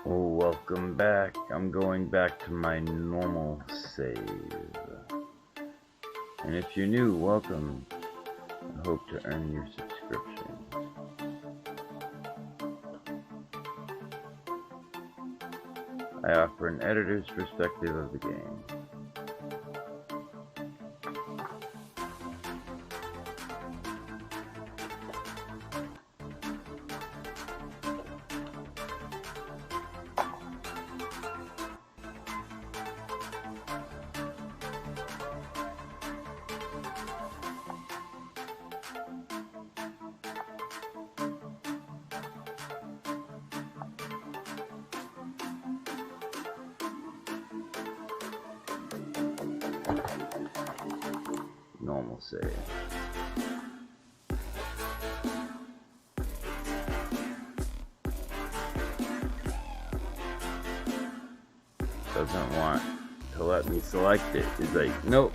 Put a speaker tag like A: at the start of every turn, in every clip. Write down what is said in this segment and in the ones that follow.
A: Oh, welcome back. I'm going back to my normal save. And if you're new, welcome. I hope to earn your subscription. I offer an editor's perspective of the game. Normal save. Doesn't want to let me select it. It's like, no.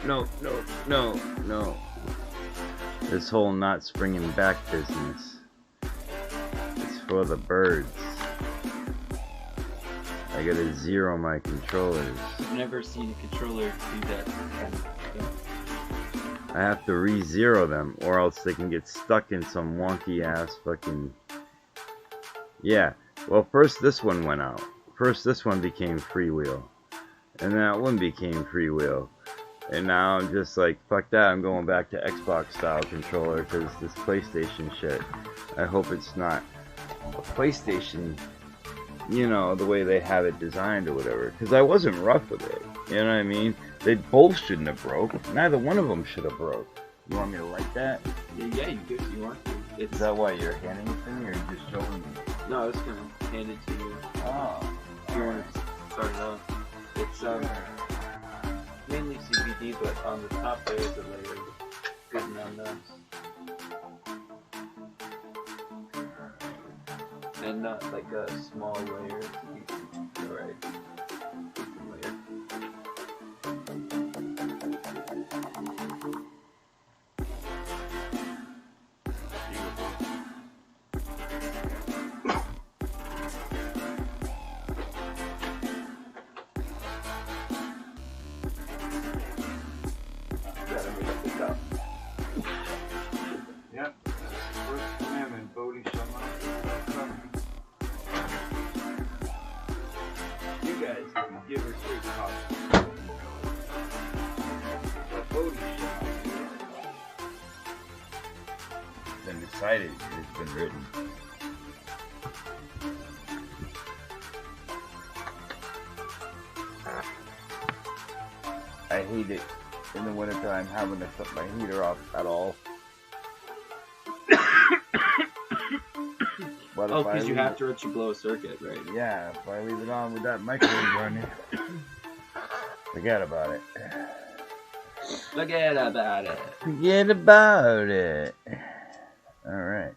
A: This whole not springing back business is for the birds. I gotta zero my controllers.
B: I've never seen a controller do that.
A: I have to re-zero them, or else they can get stuck in some wonky ass fucking... Yeah, well, first this one went out. First this one became freewheel. And that one became freewheel. And now I'm just like, fuck that, I'm going back to Xbox style controller, because this PlayStation shit, I hope it's not a PlayStation, you know, the way they have it designed or whatever. Because I wasn't rough with it, you know what I mean? They both shouldn't have broke. Neither one of them should have broke. You want me to light that?
B: Yeah, you do. You want to.
A: Is that why you're handing it to me, or just showing me?
B: No, I was gonna hand it to you.
A: Oh.
B: If you want to start it off. It's mainly CBD, but on the top there is a layer of good nuts. And not like a small layer. Alright. Layer.
A: Yep. First commandment, Bodie shall not come.
B: You guys can give her straight coffee.
A: But Bodie shall not. It's been decided. It's been written. I hate it in the wintertime having to shut my heater off at all. But
B: Oh, because you have to let you blow a circuit, right?
A: Yeah, if I leave it on with that microwave running, forget about it.
B: Forget about it.
A: Forget about it. Alright.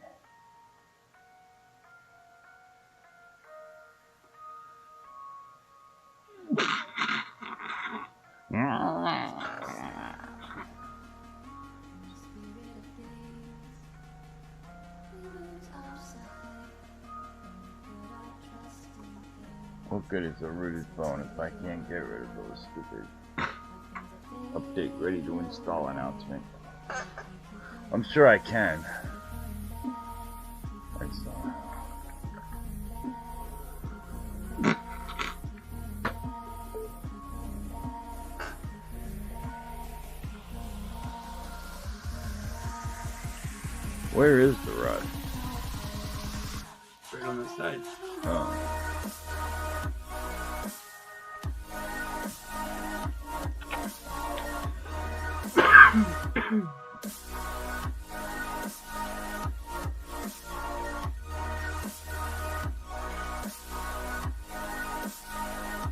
A: What good is a rooted phone if I can't get rid of those stupid update ready to install announcement? I'm sure I can. Where is the rod?
B: Right on the side.
A: Oh.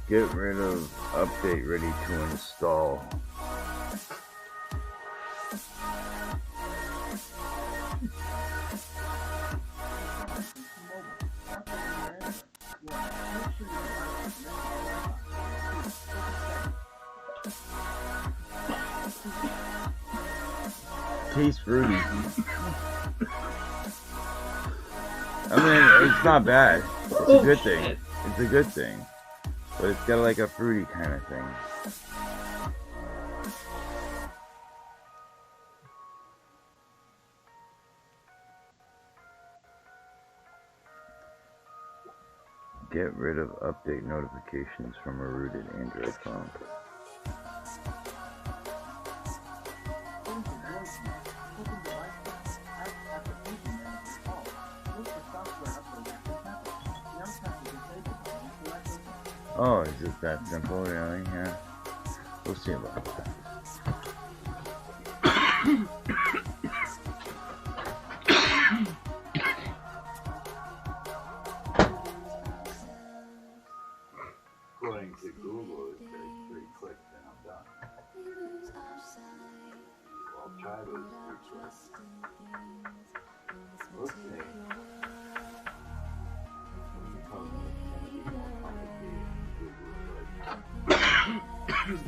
A: Get rid of update ready to install. Tastes fruity. I mean, it's not bad. It's a good thing. It's a good thing. But it's got like a fruity kind of thing. Get rid of update notifications from a rooted Android phone. Oh, is it that simple, really? Yeah. We'll see about that. According to Google, it says 3 clicks and I'm done. Well, I'll try those 3 clicks. We'll see.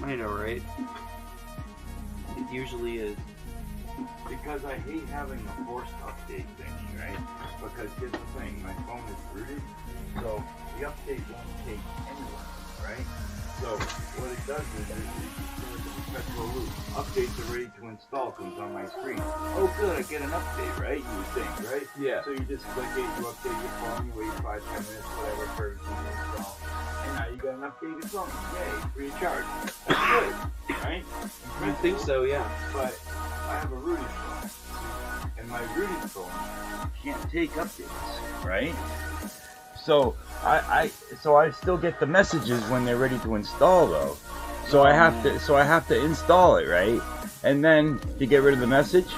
B: I know, right? It usually is.
A: Because I hate having a forced update thingy, right? Because here's the thing, my phone is rooted, so the update won't take anywhere, right? So what it does is it goes in a perpetual loop. Updates are ready to install comes on my screen. Oh good, I get an update, right? You would think, right?
B: Yeah.
A: So you just click it, you update your phone, you wait 5-10 minutes, whatever, for everything to install. And now you got an updated phone. Yay, free of charge. That's good, right?
B: I think so, yeah.
A: But I have a rooted phone, and my rooted phone can't take updates, right? So I still get the messages when they're ready to install though. So I have to install it, right? And then to get rid of the message,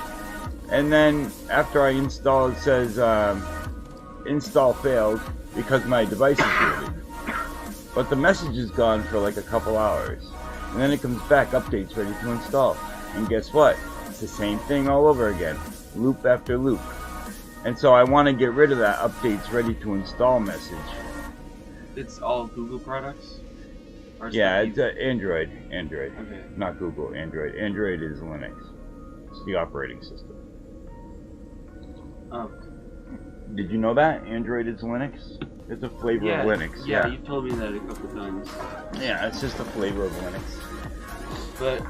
A: and then after I install it says install failed because my device is rooted. But the message is gone for like a couple hours. And then it comes back, updates ready to install. And guess what? It's the same thing all over again. Loop after loop. And so I want to get rid of that updates ready to install message.
B: It's all Google products? Or
A: Yeah, it's Android. Android.
B: Okay.
A: Not Google, Android. Android is Linux. It's the operating system.
B: Oh.
A: Did you know that? Android is Linux? It's a flavor of Linux.
B: Yeah, you told me that a couple times.
A: Yeah, it's just a flavor of Linux.
B: But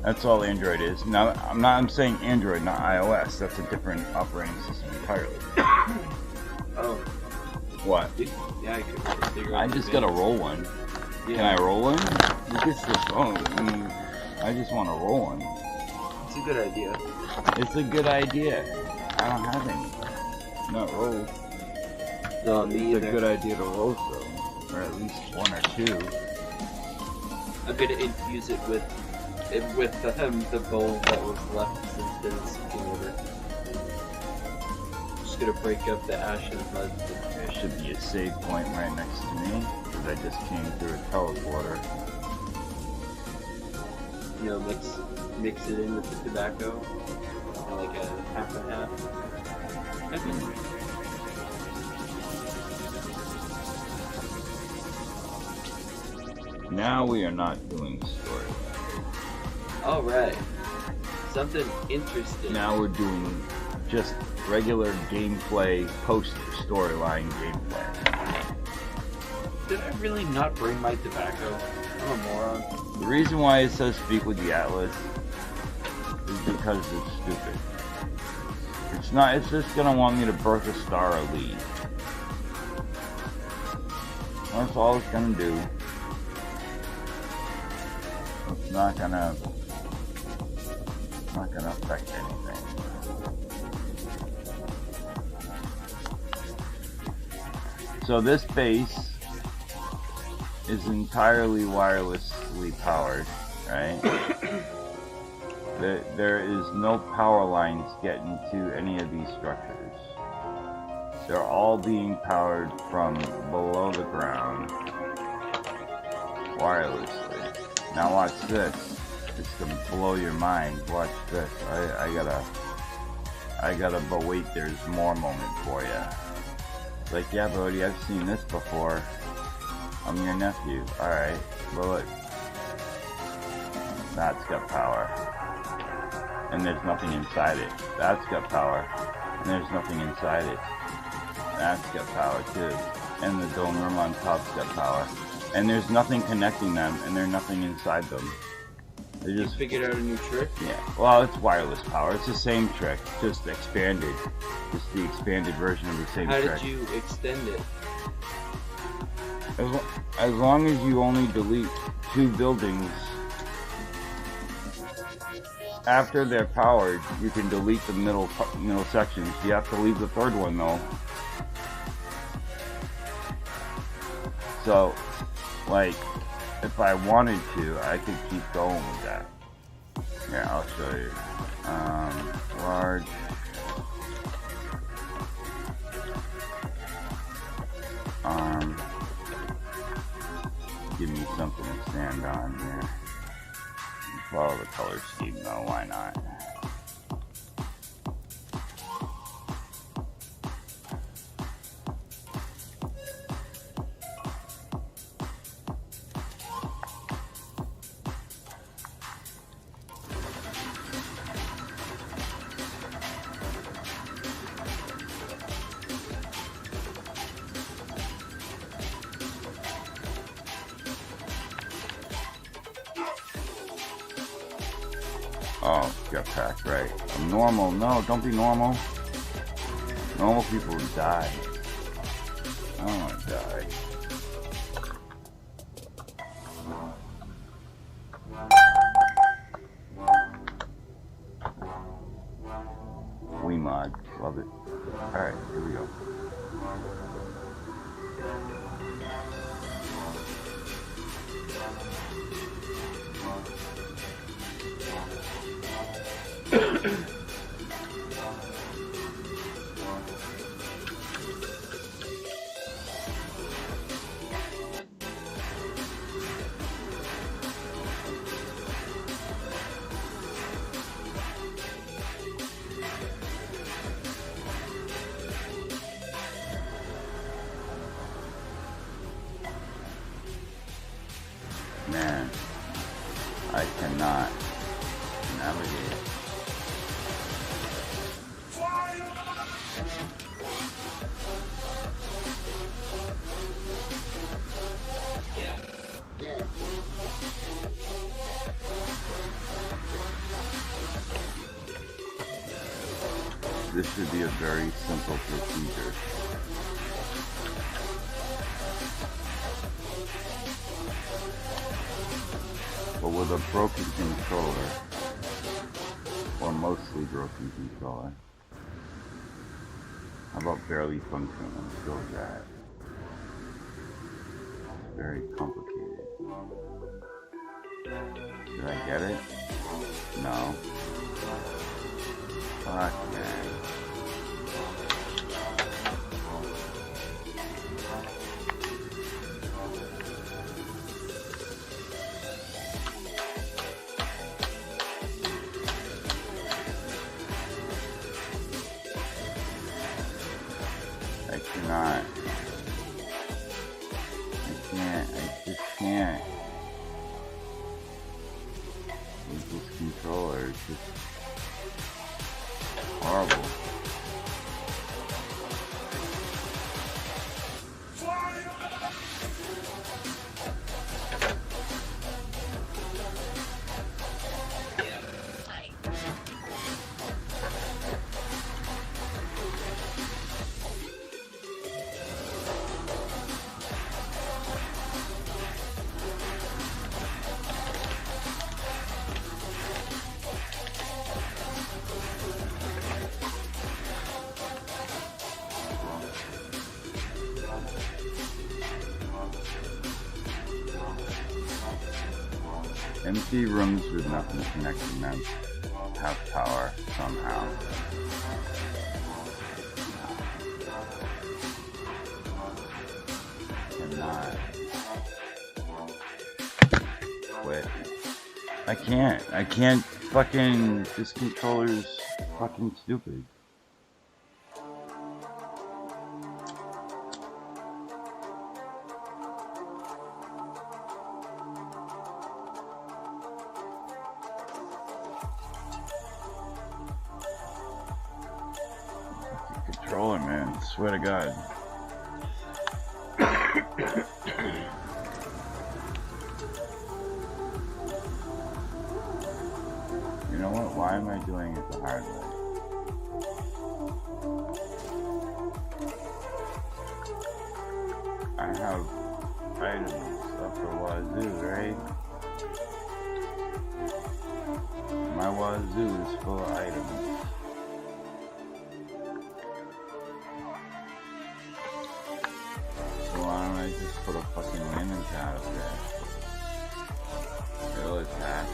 A: that's all Android is. Now, I'm saying Android, not iOS. That's a different operating system entirely.
B: oh.
A: What?
B: Yeah, I could figure out.
A: I just gotta roll one.
B: Yeah.
A: Can I roll one? Look at this phone. I just want to roll one.
B: It's a good idea.
A: It's a good idea. I don't have any. Not rolls.
B: No, me
A: It's
B: either.
A: a good idea to roll some, or at least 1 or 2.
B: I'm gonna infuse it with the bowl that was left since it's order. Just gonna break up the ash and mud.
A: There should be a save point right next to me, because I just came through a teleporter.
B: You know, mix it in with the tobacco, like a half and half.
A: Now we are not doing story.
B: All right, something interesting.
A: Now we're doing just regular gameplay, post-storyline gameplay.
B: Did I really not bring my tobacco? I'm a moron.
A: The reason why it says speak with the Atlas is because it's stupid. It's not, it's just gonna want me to birth a star or leave. That's all it's gonna do. It's not gonna affect anything. So this base is entirely wirelessly powered, right? There is no power lines getting to any of these structures. They're all being powered from below the ground wirelessly. Now watch this. It's gonna blow your mind. Watch this. I gotta, but wait, there's more moment for you. It's like, yeah, Bodie, I've seen this before. I'm your nephew. Alright, well look. That's got power. And there's nothing inside it. That's got power. And there's nothing inside it. That's got power too. and the dome room on top's got power. And there's nothing connecting them, and there's nothing inside them. They
B: You
A: just
B: figured out a new trick?
A: yeah. Well, it's wireless power. It's the same trick, just expanded. Just the expanded version of the same
B: How
A: trick.
B: did you extend it?
A: As long as you only delete 2 buildings after they're powered, you can delete the middle sections. You have to leave the 3rd one though. So, like, if I wanted to, I could keep going with that. Yeah, I'll show you. Large. Give me something to stand on here. Follow the color scheme though, why not? Oh, jetpack, right. I'm normal. No, don't be normal. Normal people would die. I don't want to die. Wii mod. Love it. Alright, here we go. Man, I cannot navigate. This should be a very simple procedure. But with a broken controller, or mostly broken controller, how about barely functional? Still that. It's very complicated. Did I get it? No. Fuck, man. I cannot. I can't. I just can't. With this controller, it's just horrible. Empty rooms with nothing connecting them have power somehow. Cannot quit. I can't fucking, this controller's fucking stupid. Controller, man, swear to God. I have items up for wazoo, right? My wazoo is full of items. So why don't I just put a fucking landing pad up there? It'll attach.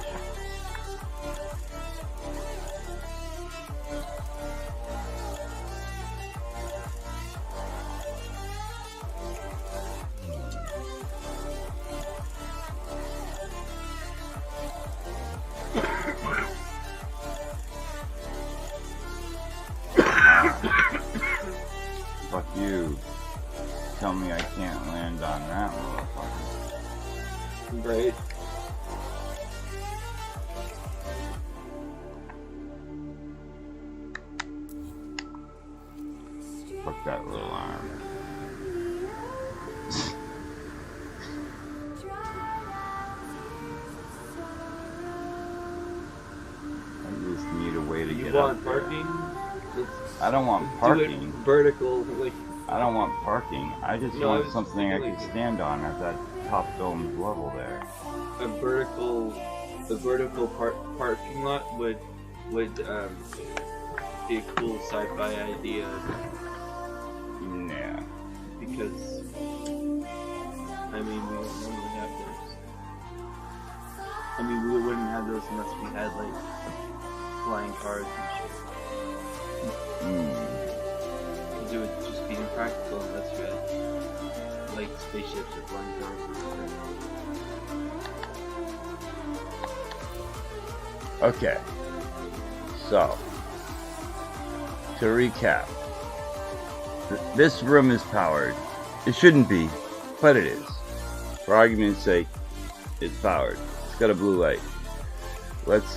A: Fuck you. Tell me I can't land on that motherfucker.
B: Right.
A: Fuck that little arm. I just need a way to get up there.
B: Parking?
A: I don't want parking.
B: Vertical. Like,
A: I don't want parking. I just
B: No,
A: want
B: I was
A: something I
B: thinking
A: can
B: like-
A: stand on at that top domed level there.
B: a vertical parking lot would be a cool sci-fi idea
A: Yeah.
B: because I mean we don't normally have those. I mean we wouldn't have those unless we had like flying cars and shit. Because it would just be impractical unless you had like spaceships or flying cars or whatever.
A: Okay. So, to recap, this room is powered. It shouldn't be, but it is. For argument's sake, it's powered. It's got a blue light. Let's,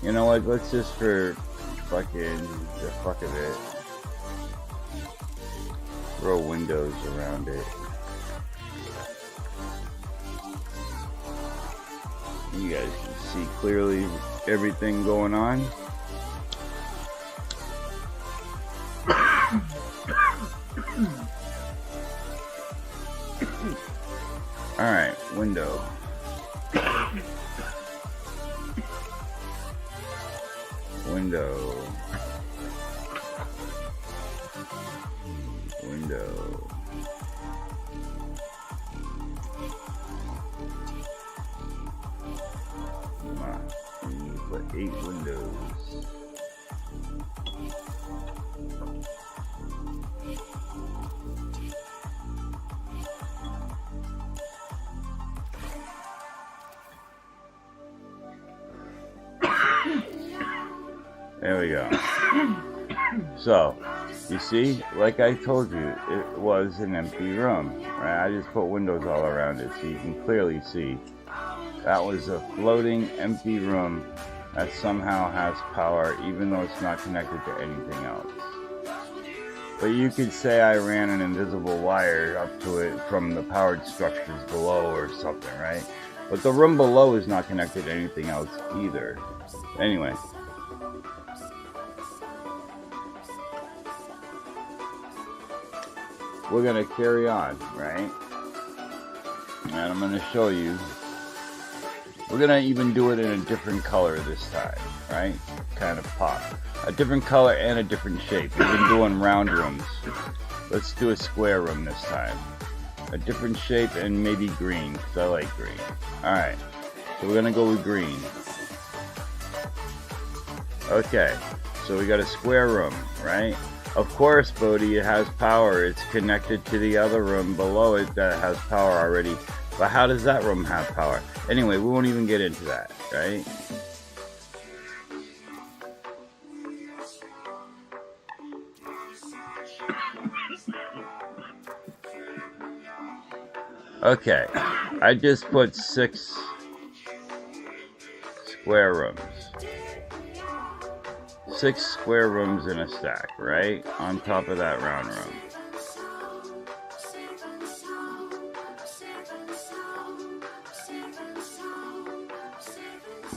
A: you know what? Let's just for fucking the fuck of it, throw windows around it. You guys can see clearly everything going on. Alright, window. Window. Window. Come on. We need to put 8 windows. There we go. So, you see, like I told you, it was an empty room, right? I just put windows all around it so you can clearly see. That was a floating empty room that somehow has power even though it's not connected to anything else. But you could say I ran an invisible wire up to it from the powered structures below or something, right? But the room below is not connected to anything else either. Anyway. We're going to carry on, right? And I'm going to show you. We're going to even do it in a different color this time, right? Kind of pop. A different color and a different shape. We've been doing round rooms. Let's do a square room this time. A different shape and maybe green, because I like green. Alright, so we're going to go with green. Okay, so we got a square room, right? Of course, Bodie, it has power. It's connected to the other room below it that has power already. But how does that room have power? Anyway, we won't even get into that, right? Okay, I just put 6 square rooms. 6 square rooms in a stack, right? On top of that round room.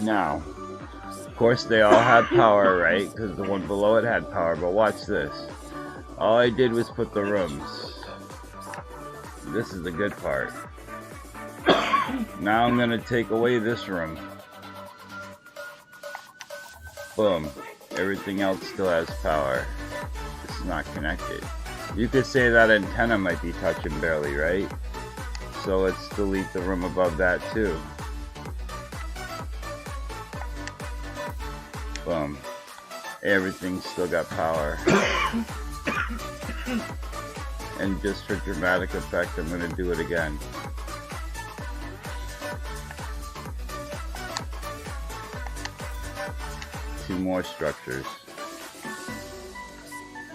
A: Now, of course they all had power, right? Because the one below it had power, but watch this. All I did was put the rooms this is the good part. Now I'm gonna take away this room. Boom. Everything else still has power. It's not connected. You could say that antenna might be touching barely, right? So let's delete the room above that too. Boom. Everything's still got power. And just for dramatic effect, I'm gonna do it again. Two more structures.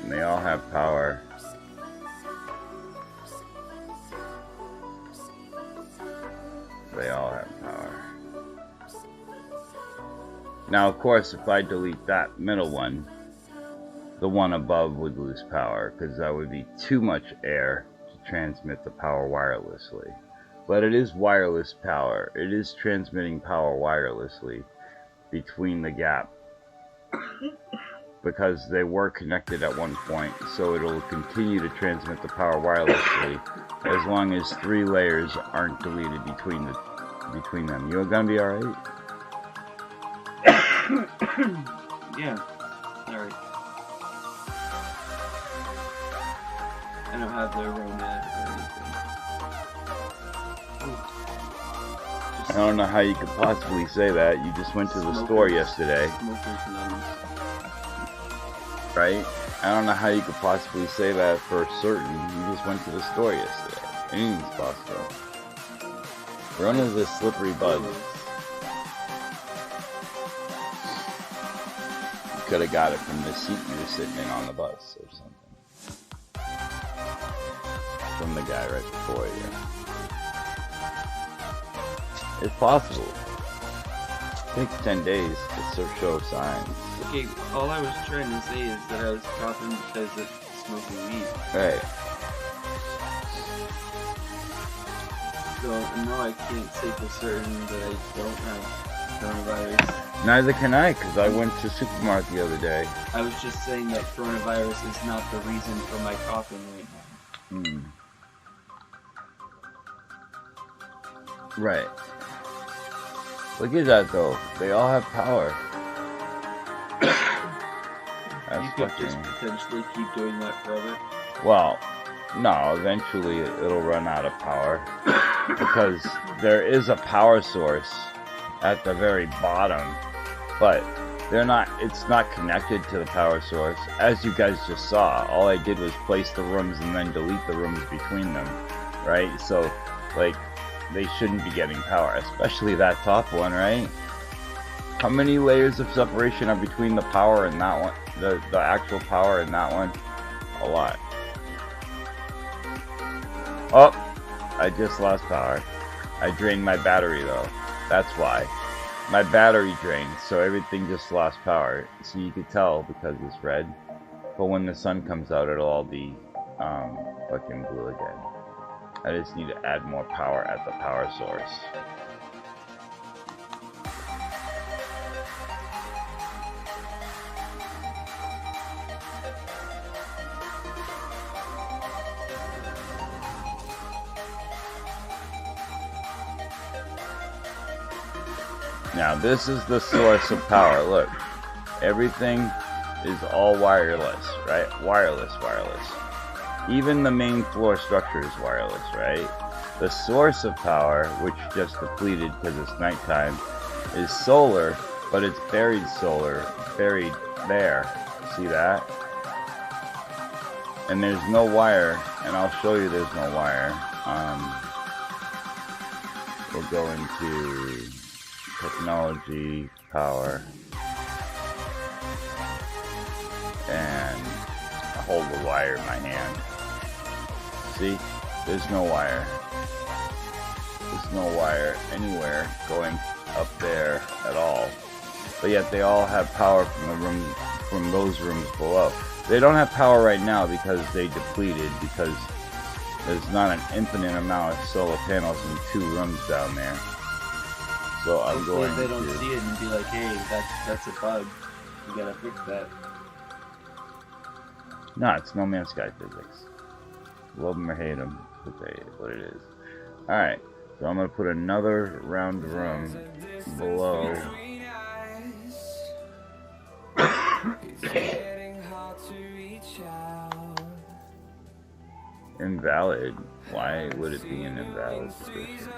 A: And they all have power. They all have power. Now, of course, if I delete that middle one, the one above would lose power, because that would be too much air to transmit the power wirelessly. But it is wireless power. It is transmitting power wirelessly between the gap, because they were connected at one point, so it'll continue to transmit the power wirelessly as long as 3 layers aren't deleted between them. You gonna be alright?
B: Yeah, alright. I don't have the romance or anything.
A: I don't know how you could possibly say that. You just went to the store yesterday. Right? I don't know how you could possibly say that for certain. You just went to the store yesterday. Anything's possible. Rona's a slippery bug. You could have got it from the seat you were sitting in on the bus or something. From the guy right before you. It's possible. It takes 10 days to show signs.
B: Okay, all I was trying to say is that I was coughing because of smoking weed.
A: Right.
B: So, no, I can't say for certain that I don't have coronavirus.
A: Neither can I, because I went to supermarket the other day.
B: I was just saying that coronavirus is not the reason for my coughing right now.
A: Right. Look at that, though. They all have power.
B: You could just potentially keep doing that forever.
A: Well, no, eventually it'll run out of power. Because there is a power source at the very bottom, but it's not connected to the power source. As you guys just saw, all I did was place the rooms and then delete the rooms between them, right? So, like, they shouldn't be getting power, especially that top one, right? How many layers of separation are between the power and that one, the actual power and that one? A lot. Oh, I just lost power. I drained my battery though. That's why. My battery drained, so everything just lost power. So you could tell because it's red. But when the sun comes out, it'll all be fucking blue again. I just need to add more power at the power source. Now this is the source of power. Look, everything is all wireless, right? Wireless. Even the main floor structure is wireless, right? The source of power, which just depleted because it's nighttime, is solar, but it's buried solar, buried there. See that? And there's no wire, and I'll show you there's no wire. We'll go into technology, power, and I hold the wire in my hand. See, there's no wire. There's no wire anywhere going up there at all. But yet they all have power from those rooms below. They don't have power right now because they depleted, because there's not an infinite amount of solar panels in 2 rooms down there. So I'm going
B: to... They don't see it and be like, hey, that's a bug. You gotta fix that.
A: No, it's No Man's Sky physics. Love them or hate them. what it is. Alright, so I'm going to put another round room below. Invalid? Why would it be an invalid position?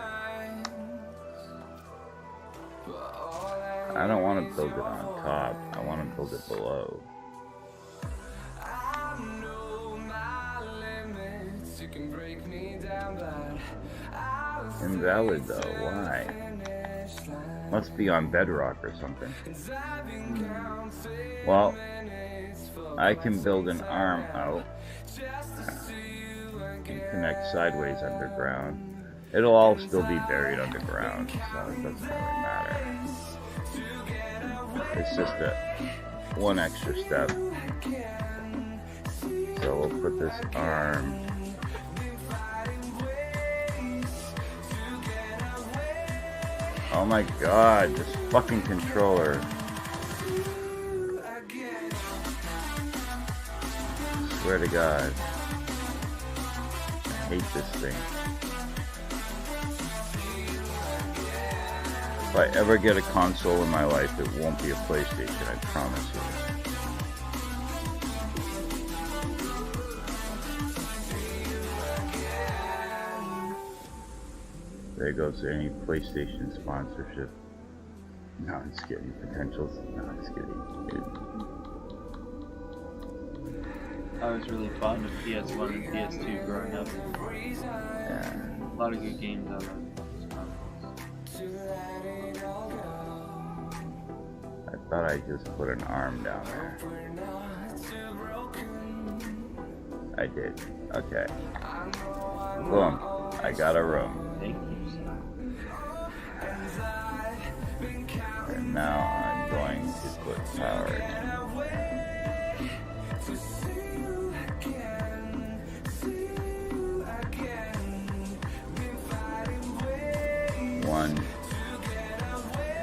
A: I don't want to build it on top. I want to build it below. Invalid though, why? Must be on bedrock or something. Well, I can build an arm out and connect sideways underground. It'll all still be buried underground, so it doesn't really matter. It's just one extra step. So we'll put this arm. Oh my god, this fucking controller. Swear to God. I hate this thing. If I ever get a console in my life, it won't be a PlayStation, I promise you. There goes any PlayStation sponsorship. No, I'm just kidding. Potentials. No, I'm just kidding.
B: I was really fond of PS1 and PS2 growing up.
A: Yeah.
B: A lot of good games out of
A: I thought I just put an arm down there. I did. Okay. Boom. I got a room.
B: Thank you, sir.
A: And now I'm going to put power in. One,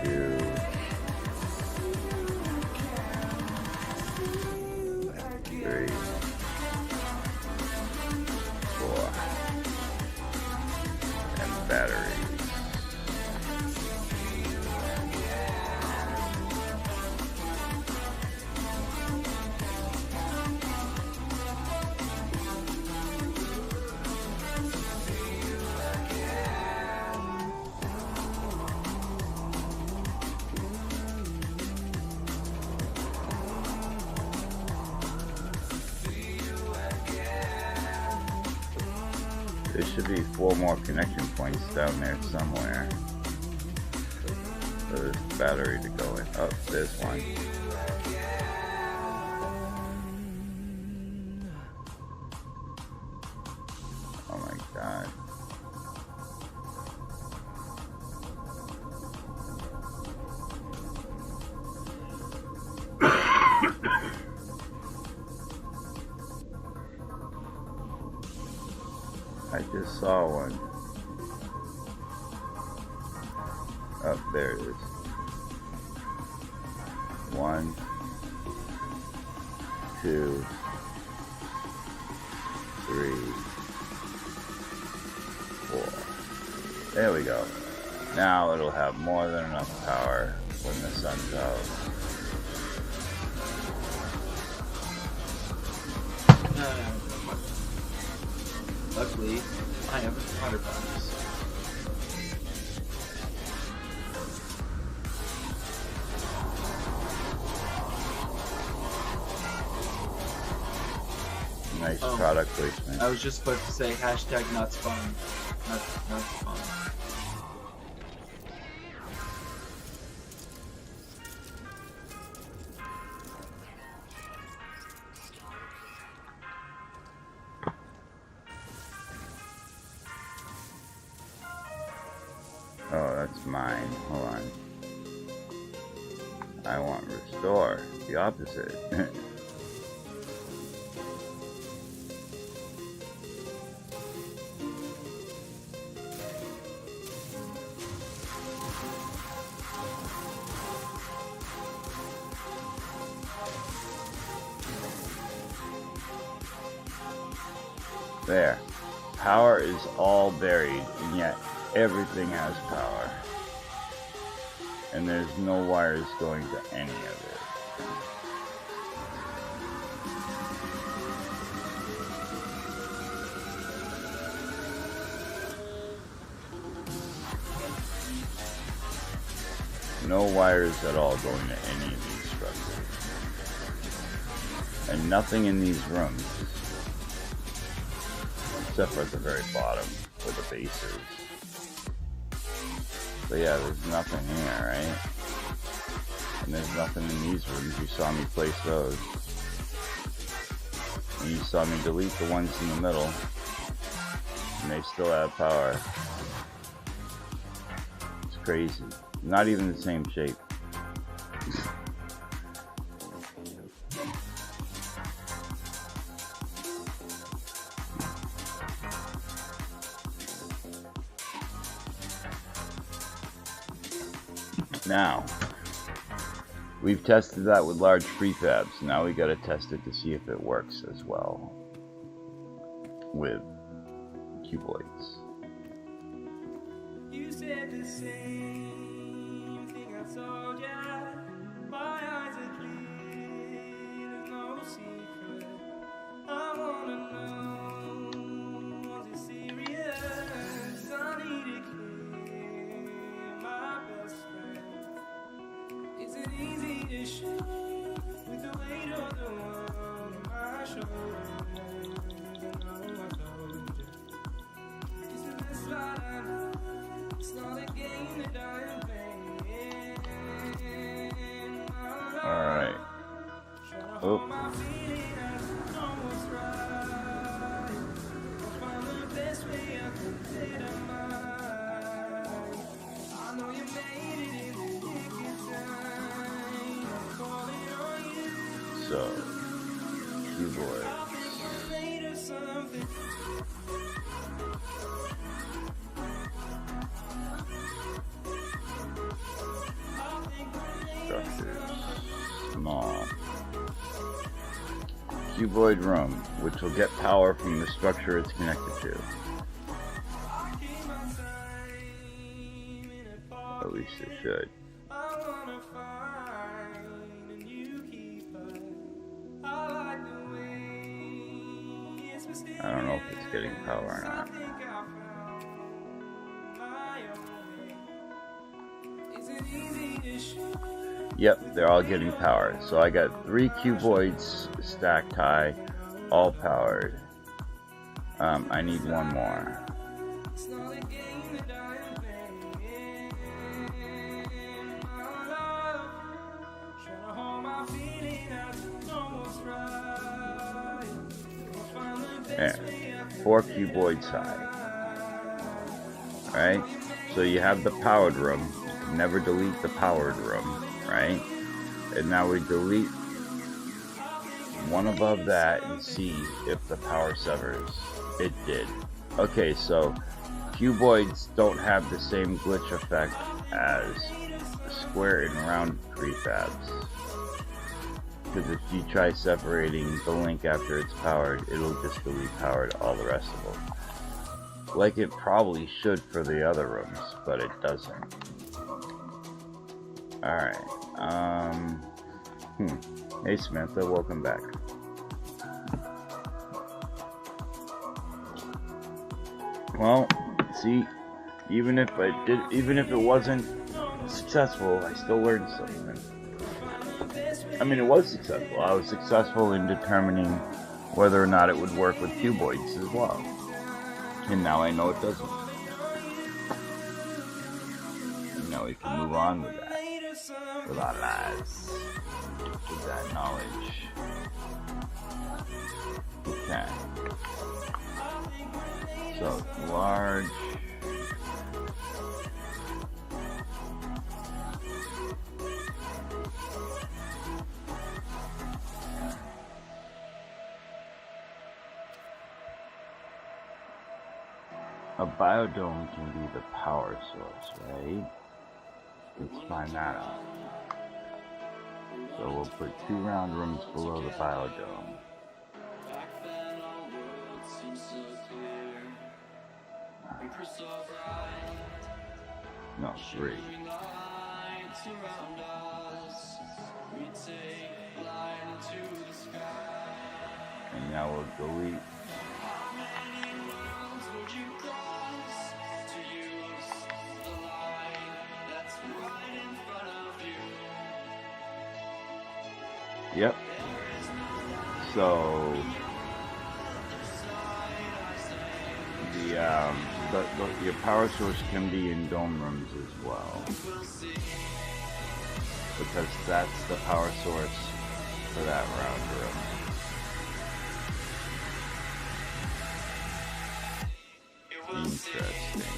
A: two, three, four, and batteries. There should be 4 more connection points down there somewhere for this battery to go in. Oh, there's one. Oh my god. I just saw one. Oh, there it is. 1, 2, 3, 4. There we go. Now it'll have more than enough power when the sun's out.
B: Luckily, I have a water box.
A: Nice product placement.
B: I was just about to say hashtag not spawn. Not spawn.
A: Oh, that's mine. Hold on. I want restore. The opposite. There. power is all buried, and yet everything has power. And there's no wires going to any of it. No wires at all going to any of these structures. And nothing in these rooms. Except for at the very bottom, where the base is. But yeah, there's nothing here, right? And there's nothing in these rooms. You saw me place those. And you saw me delete the ones in the middle. And they still have power. It's crazy. Not even the same shape. Now, we've tested that with large prefabs. Now we gotta test it to see if it works as well with cuboids.
C: You said the same thing I told ya. My eyes are clear, there's no secret. I wanna know, was it serious? I need it clear, my best friend. Is it easy to show with the weight of the world on my shoulders? I know I told you. Isn't this what I know? It's not a game that I am playing.
A: Alright. Oh.
C: My feeling, I know what's right. I'll find the best way I can play the mind. I know you made it in the nick of time. I'm calling on you.
A: So, cuboid.
C: I'll think we're made of something.
A: Structures. Small. Cuboid room, which will get power from the structure it's connected to. At least it should. I don't know if it's getting power or not. Yep, they're all getting power. So I got 3 cuboids stacked high, all powered. I need one more. There, 4 cuboids high. Alright, so you have the powered room. Never delete the powered room, right? And now we delete one above that and see if the power severs. It did. Okay, so cuboids don't have the same glitch effect as square and round prefabs. Because if you try separating the link after it's powered, it'll just delete powered all the rest of them. Like it probably should for the other rooms, but it doesn't. Alright, Hey Samantha, welcome back. Well, see, even if it wasn't successful, I still learned something. I mean, it was successful. I was successful in determining whether or not it would work with cuboids as well. And now I know it doesn't. And now we can move on with that. With our lives. With that knowledge. Okay. So, large. A biodome can be the power source, right? Let's find that out. So we'll put 2 round rooms below the biodome. No, 3. And now we'll delete. Yep. So your power source can be in dome rooms as well, because that's the power source for that round room. Interesting.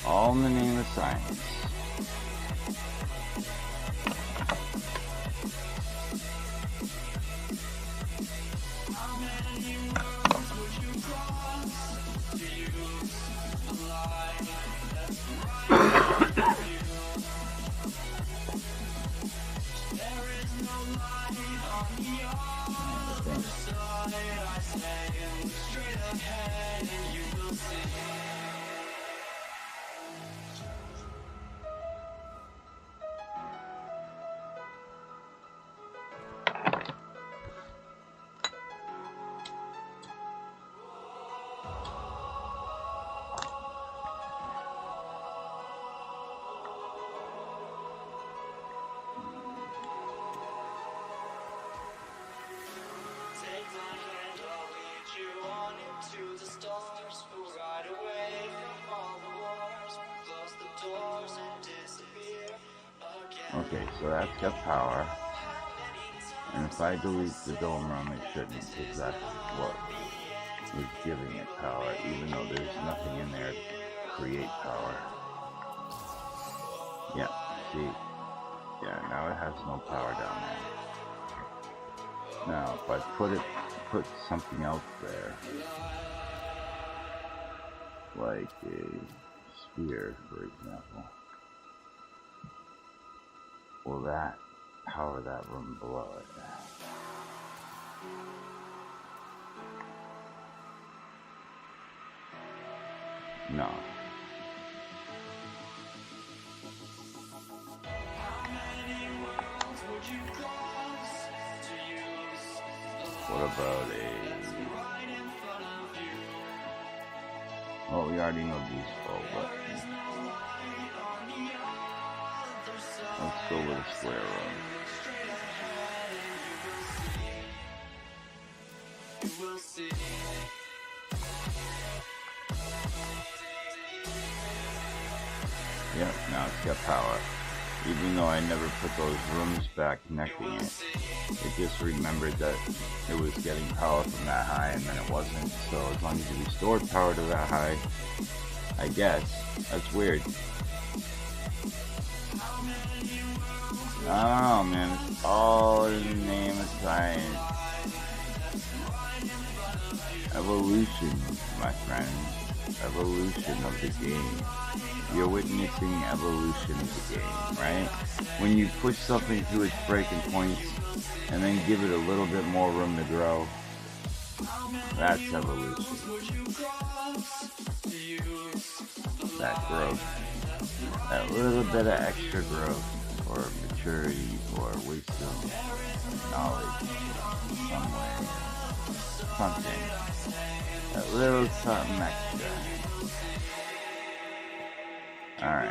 A: All in the name of science. Okay, so that's got power, and if I delete the dome room, it shouldn't, because that's what is giving it power, even though there's nothing in there to create power. Yeah, see? Yeah, now it has no power down there. Now, if I put something else there, like a sphere, for example, will that power that room below it? No. What about well, we already know these four, but let's go with a square room. Yep, now it's got power. Even though I never put those rooms back connecting it, it just remembered that it was getting power from that high and then it wasn't. So as long as you restored power to that high, I guess. That's weird. Oh man, it's all in the name of science. Evolution, my friend. Evolution of the game. You're witnessing evolution of the game, right? When you push something to its breaking points and then give it a little bit more room to grow, that's evolution. That growth. That little bit of extra growth, or maturity, or wisdom, knowledge, in some way. Something. That little something extra. Alright,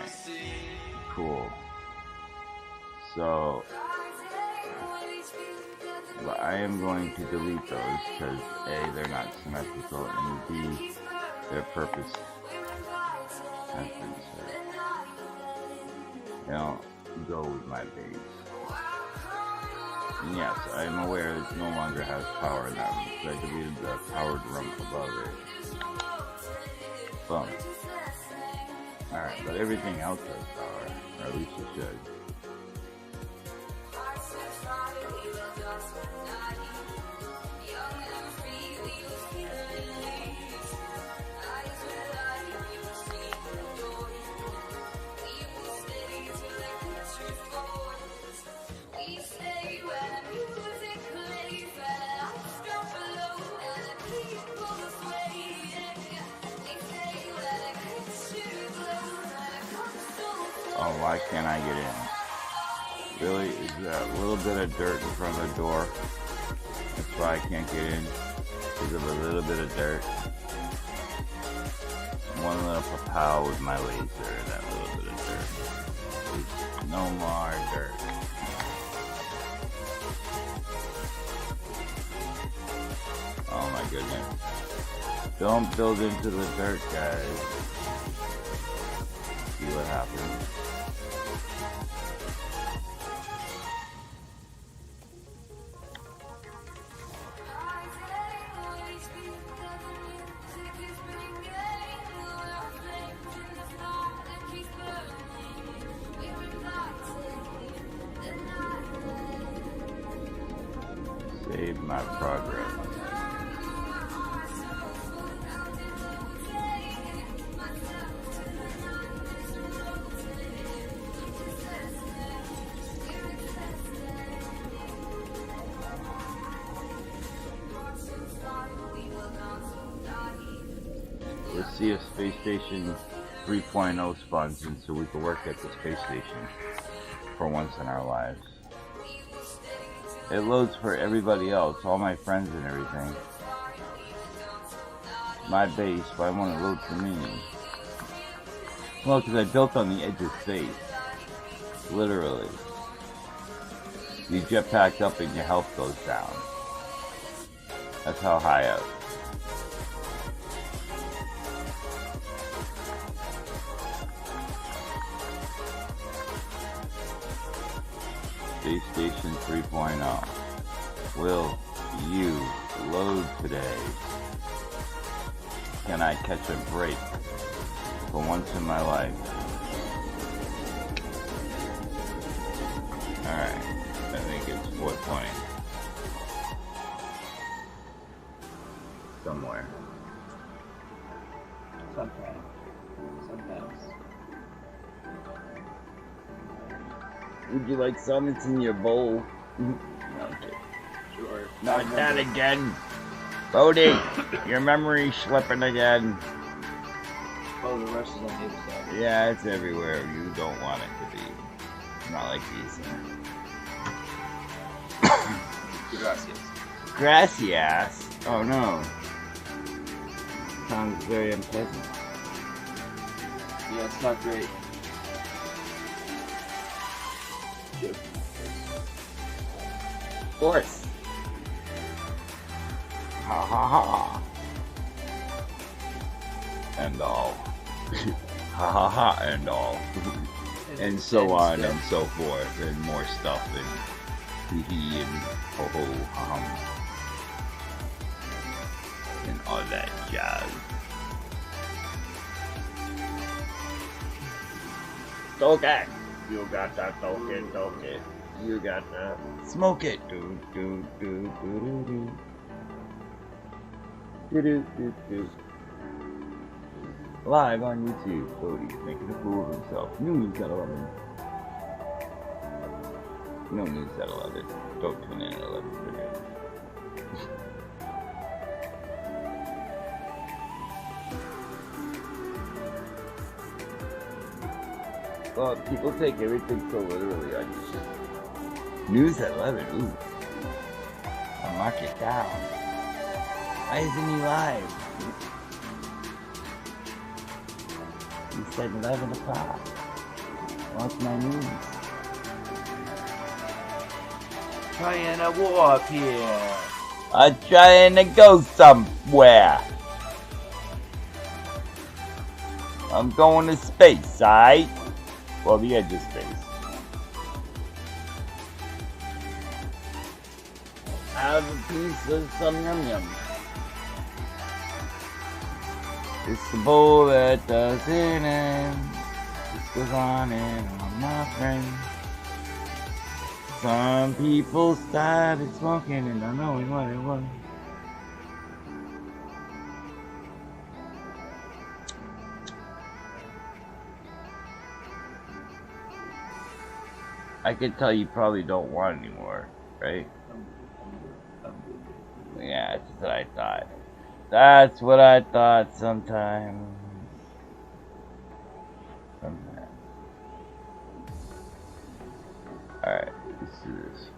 A: cool. So, but I am going to delete those because A, they're not symmetrical, and B, their purpose has been set. They don't go with my base. And yes, I am aware it no longer has power in that room, so I deleted the powered room above it. Boom. Alright, but everything else has power, or at least it should. why can't I get in? Really? Is that a little bit of dirt in front of the door? That's why I can't get in. Because of a little bit of dirt. One little pow with my laser, that little bit of dirt. No more dirt. Oh my goodness. Don't build into the dirt, guys. See what happens. Save my progress. Let's see if Space Station 3.0 spawns in so we can work at the space station for once in our lives. It loads for everybody else, all my friends and everything. My base, but I want it to load for me. Well, because I built on the edge of space. Literally. You jetpack up and your health goes down. That's how high up. Space Station 3.0. Will you load today? Can I catch a break for once in my life? Alright, I think it's 420. Somewhere.
B: Sometimes.
A: Would you like some? It's in your bowl. Okay.
B: Sure.
A: Not that again. Bodie, your memory's slipping again.
B: Oh, the rest is on the other side.
A: Yeah, it's everywhere. You don't want it to be. Not like these.
B: Gracias.
A: Gracias. Oh no. Sounds very unpleasant.
B: Yeah, it's not great.
A: Of course. Ha ha ha. And all. Ha ha ha and all. And so on and so forth. And more stuff and hee hee and ho ho hum. And all that jazz. Okay. You got that token. You got that. Smoke it. Do do do do do do. Do do do do. Live on YouTube, Bodie making a fool of himself. News at 11. No news at 11. Don't tune in at 11 for news. Well, people take everything so literally on YouTube. News at 11, ooh. I'll mark it down. Why isn't he live? He said 11 o'clock. What's my news?
B: Trying to warp here.
A: I'm trying to go somewhere. I'm going to space, alright? Well, the edge of space. Have a piece of some yum yum. It's the bowl that doesn't end. This goes on and on, my friend. Some people started smoking and not knowing what it was. I can tell you probably don't want anymore, right? Yeah, that's what I thought. That's what I thought sometimes. Let's do this.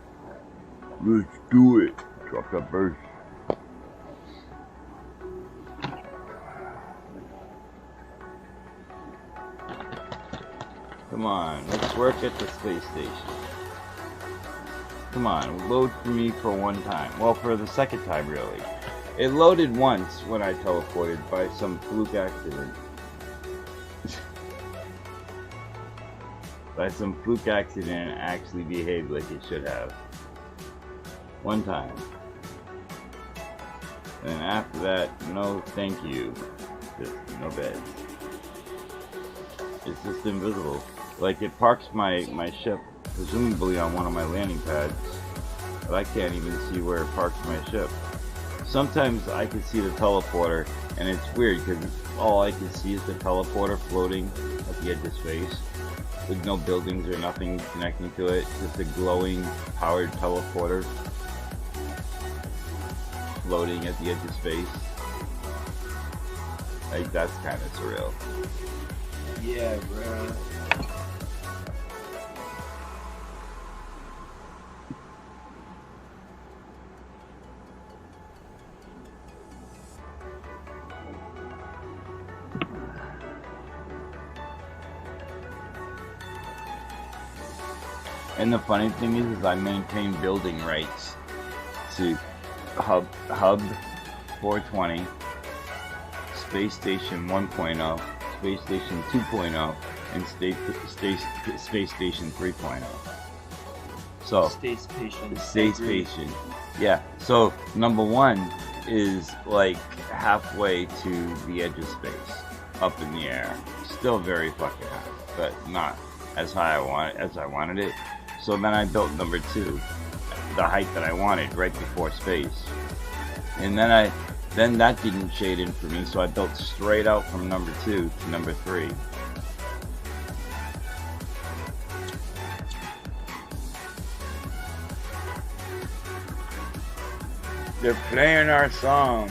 A: Let's do it. Drop that verse. Come on, let's work at the space station. Come on, load for me for one time. Well, for the second time, really. It loaded once when I teleported by some fluke accident. By some fluke accident, it actually behaved like it should have. One time. And after that, no thank you. Just no bed. It's just invisible. Like, it parks my ship, presumably on one of my landing pads, but I can't even see where it parks my ship. Sometimes I can see the teleporter, and it's weird because all I can see is the teleporter floating at the edge of space, with no buildings or nothing connecting to it, just a glowing, powered teleporter floating at the edge of space. Like, that's kind of surreal.
B: Yeah, bro.
A: And the funny thing is I maintain building rights to Hub 420, Space Station 1.0, Space Station 2.0, and Space Station 3.0. So, Space Station. Yeah, so number 1 is like halfway to the edge of space, up in the air. Still very fucking high, but not as high as I wanted it. So then I built number 2, the height that I wanted, right before space. And then that didn't shade in for me, so I built straight out from number 2 to number 3. They're playing our song.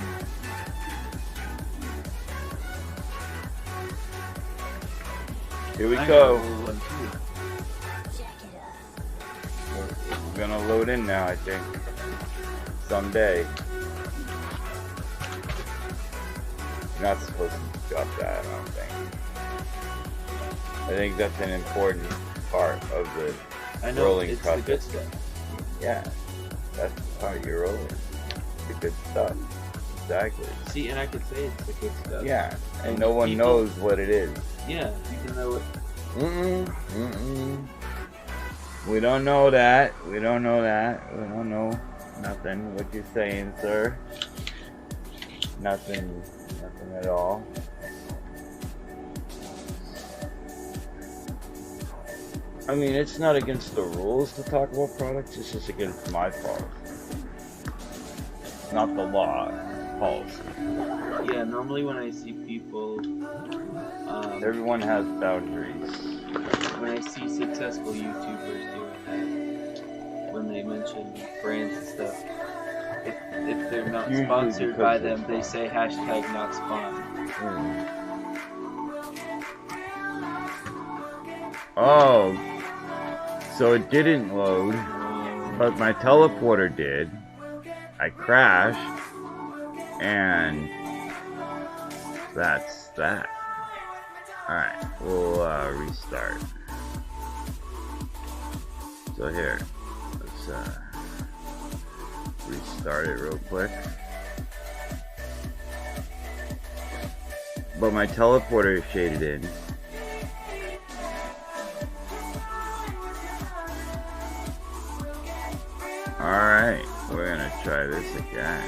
A: Here we go. We're gonna load in now, I think. Someday. You're not supposed to drop that, I don't think. I think that's an important part of the rolling
B: it's
A: process.
B: The good stuff.
A: Yeah, that's the part you're rolling. The good stuff. Exactly.
B: See, and I could say it's the good stuff.
A: Yeah, and no one knows what it is.
B: Yeah, you can know it.
A: We don't know that. We don't know that. We don't know nothing. What you're saying, sir? Nothing. Nothing at all. I mean, it's not against the rules to talk about products. It's just against my policy. Not the law. Policy.
B: Yeah, normally when I see people...
A: everyone has boundaries.
B: When I see successful YouTubers doing that, when they mention brands and stuff, if they're not
A: Usually
B: sponsored by them, they say hashtag not spawned.
A: Oh, so it didn't load, but my teleporter did. I crashed, and that's that. Alright, we'll restart. So here, let's restart it real quick. But my teleporter is shaded in. Alright, we're gonna try this again.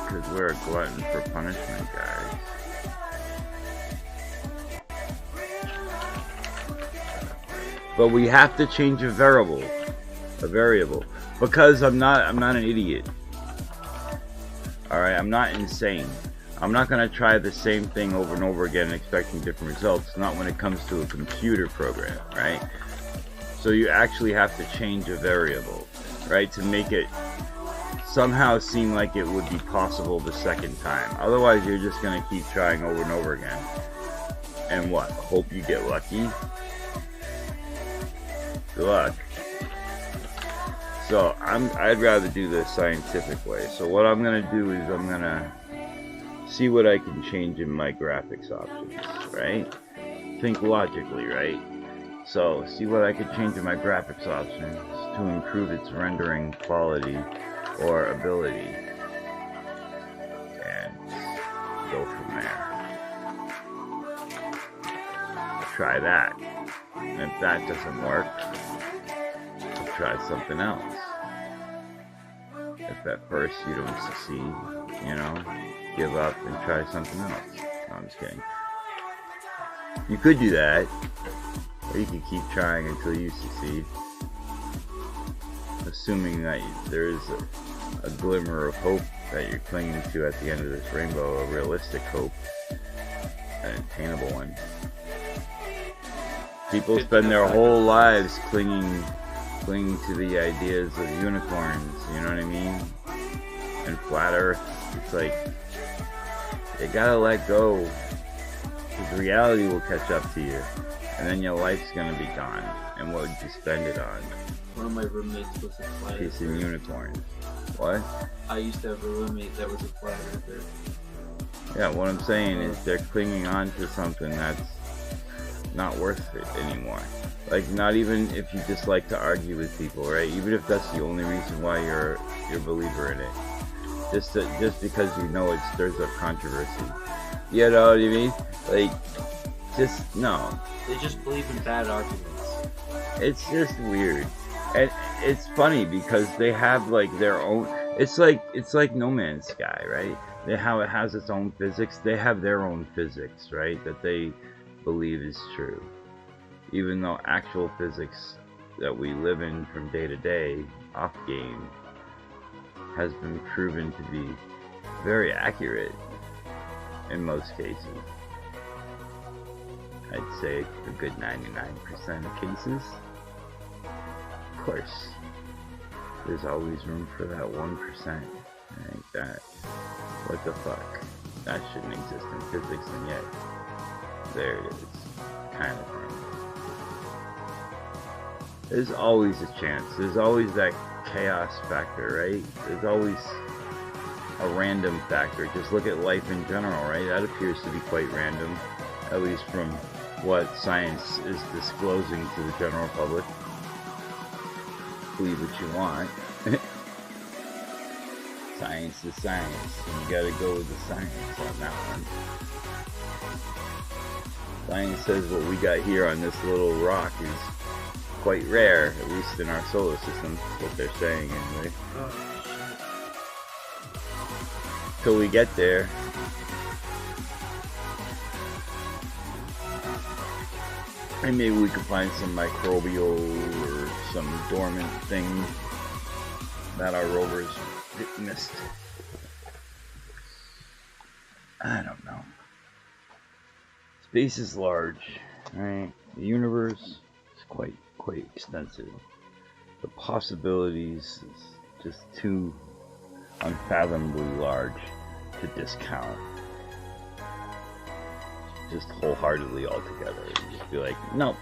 A: Because we're a glutton for punishment, guys. But we have to change a variable. Because I'm not an idiot. Alright, I'm not insane. I'm not gonna try the same thing over and over again expecting different results. Not when it comes to a computer program, right? So you actually have to change a variable, right? To make it somehow seem like it would be possible the second time. Otherwise, you're just gonna keep trying over and over again. And what? Hope you get lucky? Good luck. So I'd rather do this scientific way. So what I'm gonna do is I'm gonna see what I can change in my graphics options, right? Think logically, right? So see what I could change in my graphics options to improve its rendering quality or ability, and go from there. Try that. And if that doesn't work, I'll try something else. If at first you don't succeed, you know, give up and try something else. No, I'm just kidding. You could do that, or you could keep trying until you succeed. Assuming that there is a glimmer of hope that you're clinging to at the end of this rainbow, a realistic hope, an attainable one. People spend their whole lives clinging to the ideas of unicorns, you know what I mean? And flat Earth. It's like, you gotta let go, because reality will catch up to you, and then your life's gonna be gone. And what would you spend it on?
B: One of my roommates was a flat
A: Piece of
B: earther.
A: unicorn. What?
B: I used to have a roommate that was a flat earther.
A: Yeah, what I'm saying is they're clinging on to something that's not worth it anymore. Like, not even if you just like to argue with people, right? Even if that's the only reason why you're a believer in it. Just because you know it stirs up controversy. You know what I mean? Like, just, no.
B: They just believe in bad arguments.
A: It's just weird. And it's funny because they have like their own, it's like No Man's Sky, right? It has its own physics. They have their own physics, right? That they believe is true. Even though actual physics that we live in from day to day, off game, has been proven to be very accurate in most cases. I'd say a good 99% of cases. Of course, there's always room for that 1%. Like that. What the fuck? That shouldn't exist in physics, and yet there it is, kind of thing. There's always a chance. There's always that chaos factor, right? There's always a random factor. Just look at life in general, right? That appears to be quite random, at least from what science is disclosing to the general public. Believe what you want. Science is science, and you gotta go with the science on that one. Science says what we got here on this little rock is quite rare, at least in our solar system. That's what they're saying anyway. Till we get there. And maybe we can find some microbial or some dormant thing that our rovers missed. I don't know. Space is large, right? The universe is quite extensive. The possibilities is just too unfathomably large to discount. Just wholeheartedly altogether, and just be like, no,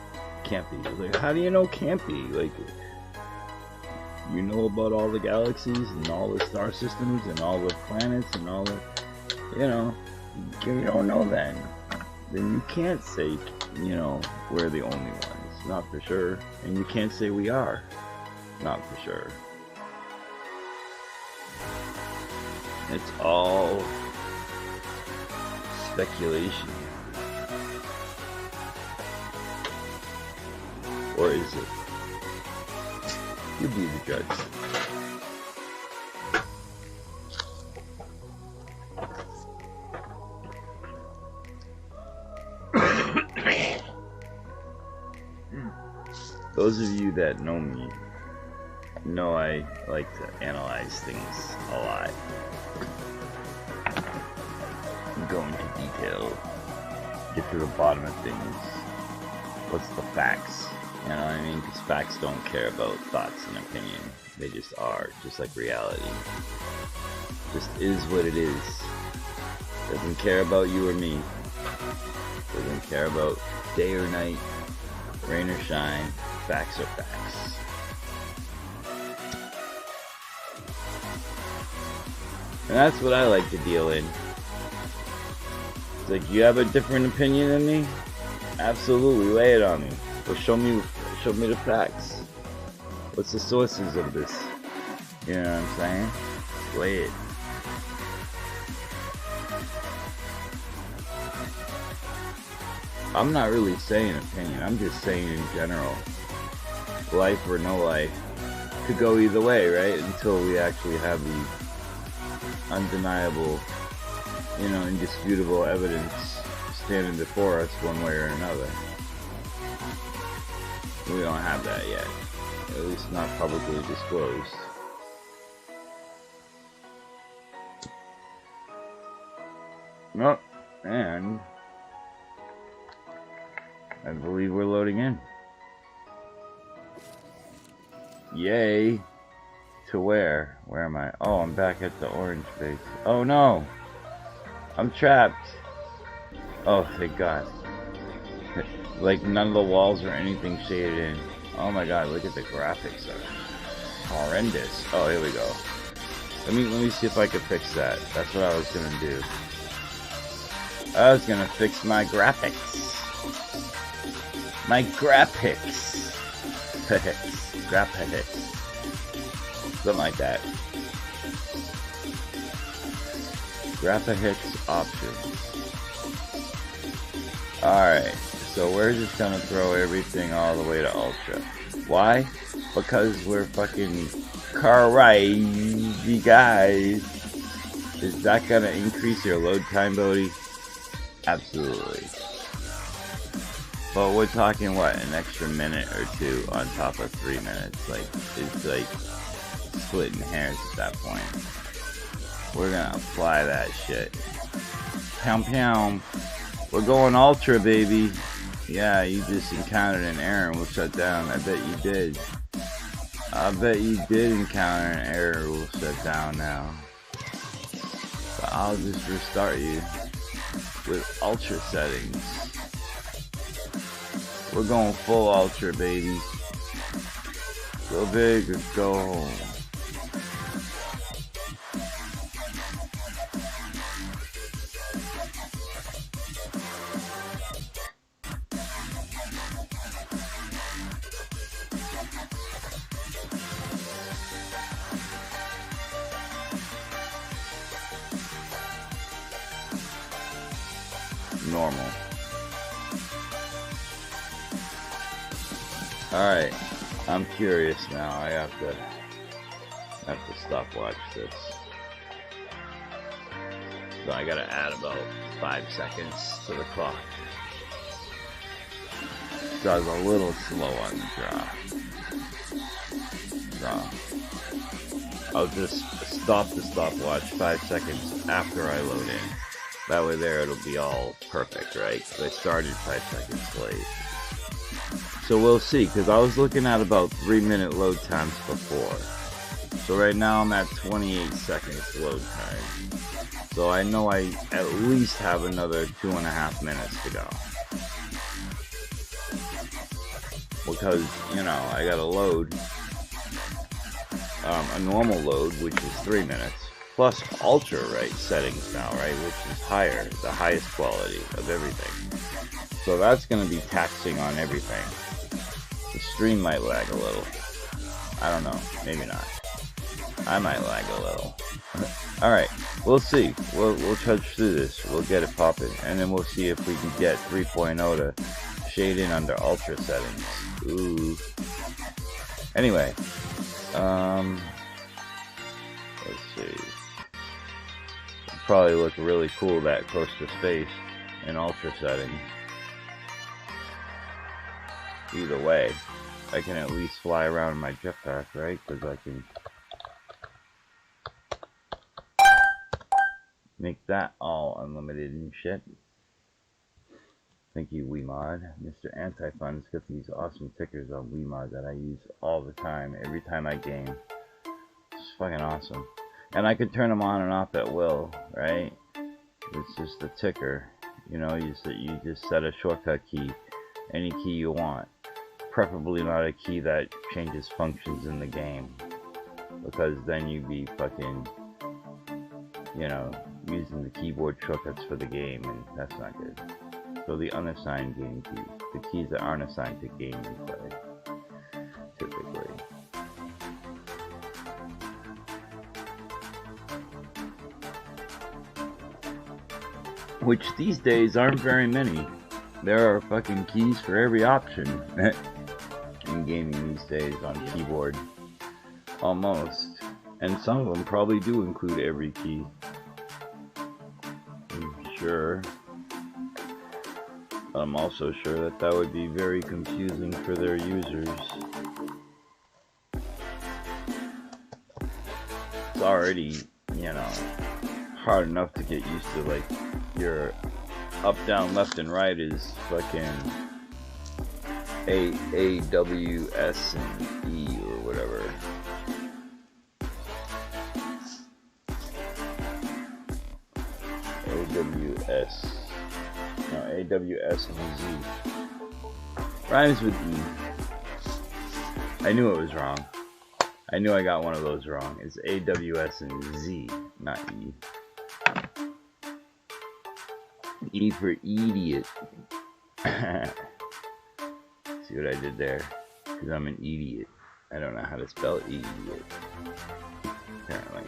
A: can't be. Like, how do you know can't be? Like, you know about all the galaxies and all the star systems and all the planets and all the, you know, you don't know then you can't say, you know, we're the only ones, not for sure, and you can't say we are, not for sure. It's all speculation. Or is it? You be the judge. Those of you that know me know I like to analyze things a lot. Go into detail. Get to the bottom of things. What's the facts? You know what I mean? Because facts don't care about thoughts and opinion. They just are, just like reality. Just is what it is. Doesn't care about you or me. Doesn't care about day or night, rain or shine. Facts are facts. And that's what I like to deal in. It's like, you have a different opinion than me? Absolutely, lay it on me. But show me the facts. What's the sources of this? You know what I'm saying? Lay it. I'm not really saying opinion, I'm just saying in general. Life or no life could go either way, right? Until we actually have the undeniable, you know, indisputable evidence standing before us one way or another. We don't have that yet. At least not publicly disclosed. Oh, and I believe we're loading in. Yay. To where? Where am I? Oh, I'm back at the orange base. Oh no! I'm trapped. Oh, thank God. Like none of the walls or anything shaded in. Oh my God, look at the graphics. They're horrendous. Oh, here we go. Let me see if I can fix that. That's what I was gonna do. I was gonna fix my graphics. My graphics. Graphics. Something like that. Graphics options. Alright, so we're just gonna throw everything all the way to ultra. Why? Because we're fucking crazy guys. Is that gonna increase your load time, Bodie? Absolutely. But we're talking what, an extra minute or two on top of 3 minutes. Like, it's like splitting hairs at that point. We're gonna apply that shit. Pow pow. We're going ultra, baby. Yeah, you just encountered an error and we'll shut down. I bet you did. I bet you did encounter an error. We'll shut down now. But I'll just restart you with ultra settings. We're going full ultra, baby. Go big or go home. Normal. Alright, I'm curious now. I have to stopwatch this. So I gotta add about 5 seconds to the clock. So I was a little slow on the draw. So I'll just stop the stopwatch 5 seconds after I load in. That way there it'll be all perfect, right? Because I started 5 seconds late. So we'll see, because I was looking at about 3-minute load times before. So right now I'm at 28 seconds load time. So I know I at least have another 2.5 minutes to go. Because, you know, I gotta load a normal load, which is 3 minutes. Plus ultra, right, settings now, right, which is higher, the highest quality of everything. So that's going to be taxing on everything. The stream might lag a little. I don't know, maybe not. I might lag a little. Alright, we'll see. We'll trudge through this. We'll get it popping. And then we'll see if we can get 3.0 to shade in under ultra settings. Ooh. Anyway. Let's see. Probably look really cool that close to space in ultra settings. Either way, I can at least fly around in my jetpack, right? Because I can make that all unlimited and shit. Thank you, WeMod. Mr. Anti-Fun's got these awesome tickers on WeMod that I use all the time, every time I game. It's fucking awesome. And I can turn them on and off at will, right? It's just a ticker. You know, you just set a shortcut key, any key you want. Preferably not a key that changes functions in the game. Because then you'd be fucking you know, using the keyboard shortcuts for the game, and that's not good. So the unassigned game keys, the keys that aren't assigned to game you play, typically. Which these days aren't very many. There are fucking keys for every option in gaming these days on keyboard. Almost. And some of them probably do include every key. I'm sure. But I'm also sure that would be very confusing for their users. It's already, you know, hard enough to get used to, like, your up, down, left, and right is fucking A, W, S, and E, or whatever. AWS. No, AWS and Z. Rhymes with E. I knew it was wrong. I knew I got one of those wrong. It's AWS and Z, not E. E for idiot. See what I did there? Because I'm an idiot. I don't know how to spell idiot. Apparently.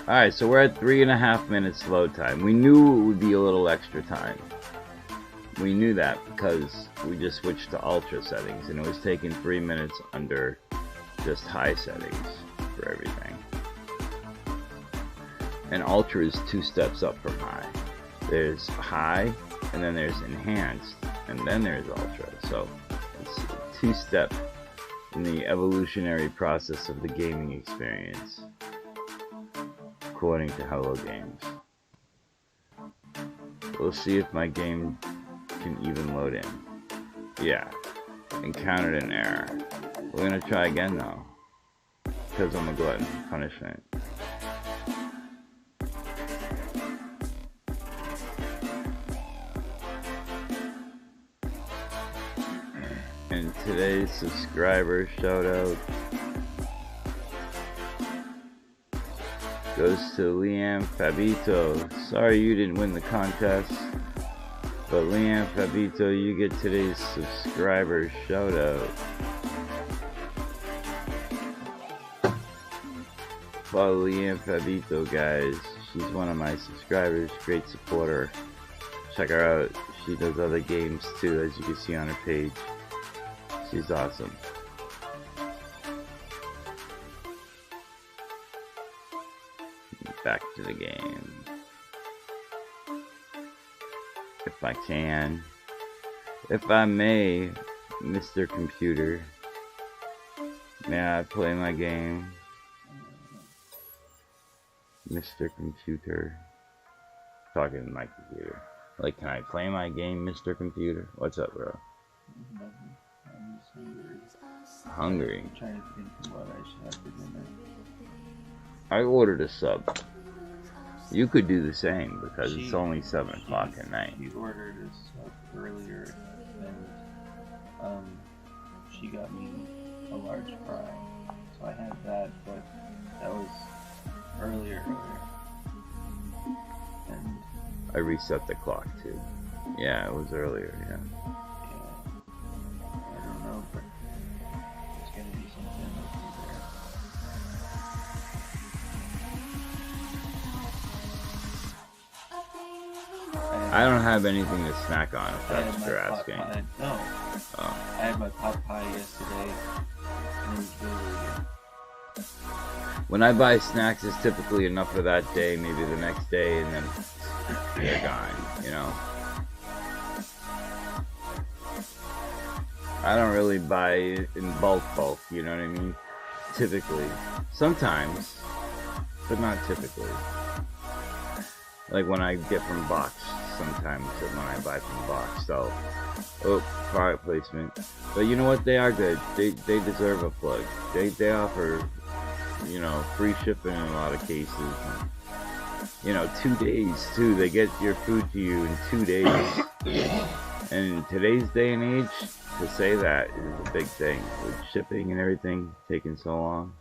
A: Alright, so we're at 3.5 minutes load time. We knew it would be a little extra time. We knew that because we just switched to ultra settings and it was taking 3 minutes under just high settings for everything. And ultra is 2 steps up from high. There's high, and then there's enhanced, and then there's ultra. So it's a 2-step in the evolutionary process of the gaming experience, according to Hello Games. We'll see if my game can even load in. Yeah, encountered an error. We're gonna try again though, because I'm a glutton for punishment. And today's subscriber shout out goes to Liam Fabito. Sorry you didn't win the contest, but Liam Fabito, you get today's subscriber shout out. Follow Liam Fabito, guys. She's one of my subscribers, great supporter. Check her out. She does other games too, as you can see on her page. She's awesome. Back to the game. If I can. If I may, Mr. Computer. May I play my game? Mr. Computer. Talking to my computer. Like, can I play my game, Mr. Computer? What's up, bro?
B: I'm just hungry.
A: Hungry?
B: I'm trying to think of what I should have for dinner.
A: I ordered a sub. You could do the same because it's only 7 o'clock at night.
B: She ordered a sub earlier and she got me a large fry. So I had that, but that was earlier. And
A: I reset the clock too. Yeah, it was earlier, yeah.
B: I don't know, but there's gonna be something over there.
A: I don't have anything to snack on, if that's what you're asking.
B: No.
A: Oh.
B: I had my pot pie yesterday, and it was really good.
A: When I buy snacks, it's typically enough for that day, maybe the next day, and then they're gone, you know? I don't really buy in bulk, you know what I mean? Typically. Sometimes, but not typically. Like when I get from box, sometimes when I buy from box, so... Oh, product placement. But you know what? They are good. They deserve a plug. They offer, you know, free shipping in a lot of cases. And, you know, 2 days too. They get your food to you in 2 days. And in today's day and age, to say that is a big thing. With shipping and everything taking so long.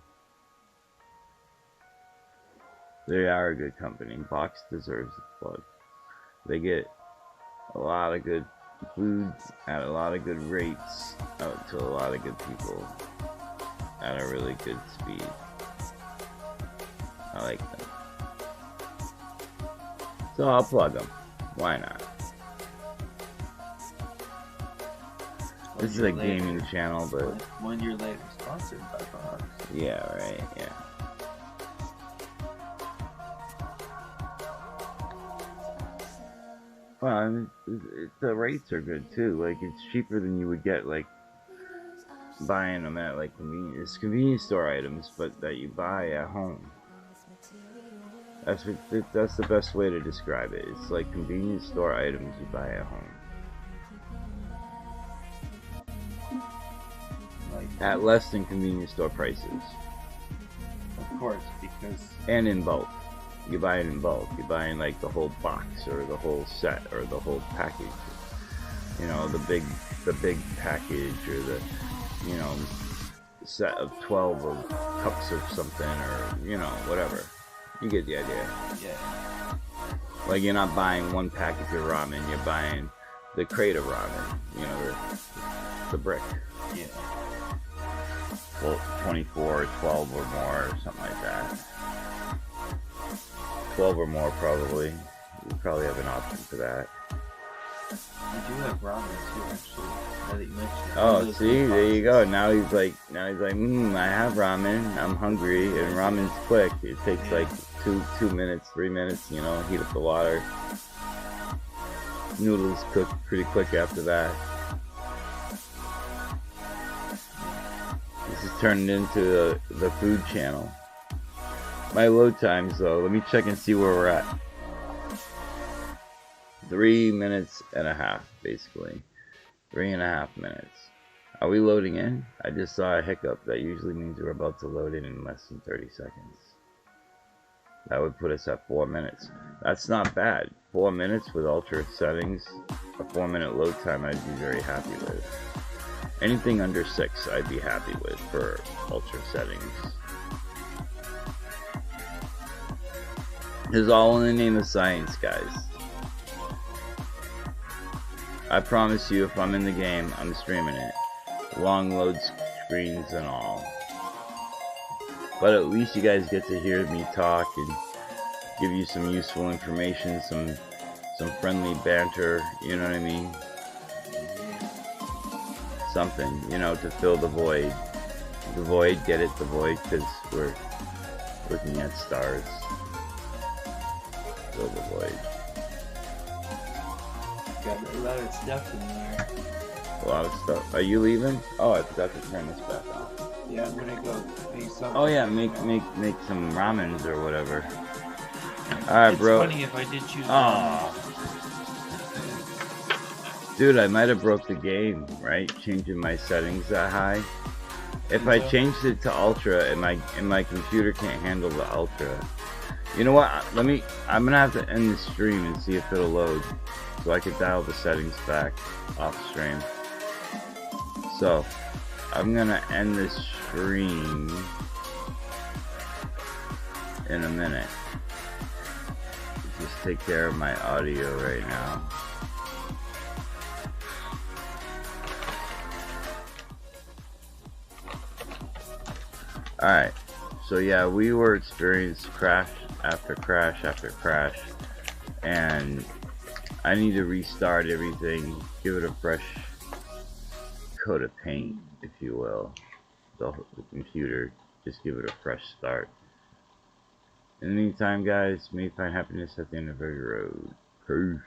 A: They are a good company. Box deserves a plug. They get a lot of good food at a lot of good rates out to a lot of good people at a really good speed. I like them. So I'll plug them. Why not? This is a gaming channel, but
B: 1 year later, sponsored by Box.
A: yeah, right, yeah. Well, I mean, the rates are good too. Like, it's cheaper than you would get like buying them at like convenience store items, but that you buy at home. That's the best way to describe it. It's like convenience store items you buy at home.
B: Like,
A: At less than convenience store prices.
B: of course, because
A: And in bulk. You buy it in bulk. You buy in like the whole box or the whole set or the whole package. You know, the big package or the, you know, set of 12 of cups of something or, you know, whatever. You get the idea.
B: yeah,
A: Like, you're not buying one package of ramen, you're buying the crate of ramen, you know, the brick.
B: yeah.
A: Well, 24, 12 or more, or something like that. 12 or more, probably. You probably have an option for that.
B: I do have ramen too, actually. Now that you mention it.
A: Oh, see, there you go. Now he's like, I have ramen. I'm hungry, and ramen's quick. It takes like 2 minutes, 3 minutes. You know, heat up the water. Noodles cook pretty quick after that. This is turning into the food channel. My load times, though, let me check and see where we're at. 3 minutes and a half, basically. 3.5 minutes. Are we loading in? I just saw a hiccup. That usually means we're about to load in less than 30 seconds. That would put us at 4 minutes. That's not bad. 4 minutes with ultra settings. A 4-minute load time I'd be very happy with. Anything under 6 I'd be happy with for ultra settings. It's all in the name of science, guys. I promise you, if I'm in the game, I'm streaming it. Long load screens and all. But at least you guys get to hear me talk and give you some useful information, some friendly banter, you know what I mean? Something, you know, to fill the void. The void, get it? The void, because we're looking at stars. Fill the void.
B: Got a lot of stuff in there.
A: A lot of stuff. Are you leaving? Oh, I forgot to turn this back on.
B: Yeah, I'm gonna go make something.
A: Oh yeah, make some ramens or whatever. Alright, bro.
B: It's funny if I did choose.
A: Oh. Dude, I might have broke the game, right? Changing my settings that high. If I changed it to ultra and my computer can't handle the ultra. You know what? I'm gonna have to end the stream and see if it'll load. So I could dial the settings back off stream. So I'm gonna end this stream in a minute. Just take care of my audio right now. Alright, so yeah, we were experiencing crash after crash after crash, and I need to restart everything, give it a fresh coat of paint, if you will. The computer, just give it a fresh start. In the meantime, guys, may you find happiness at the end of every road. Peace.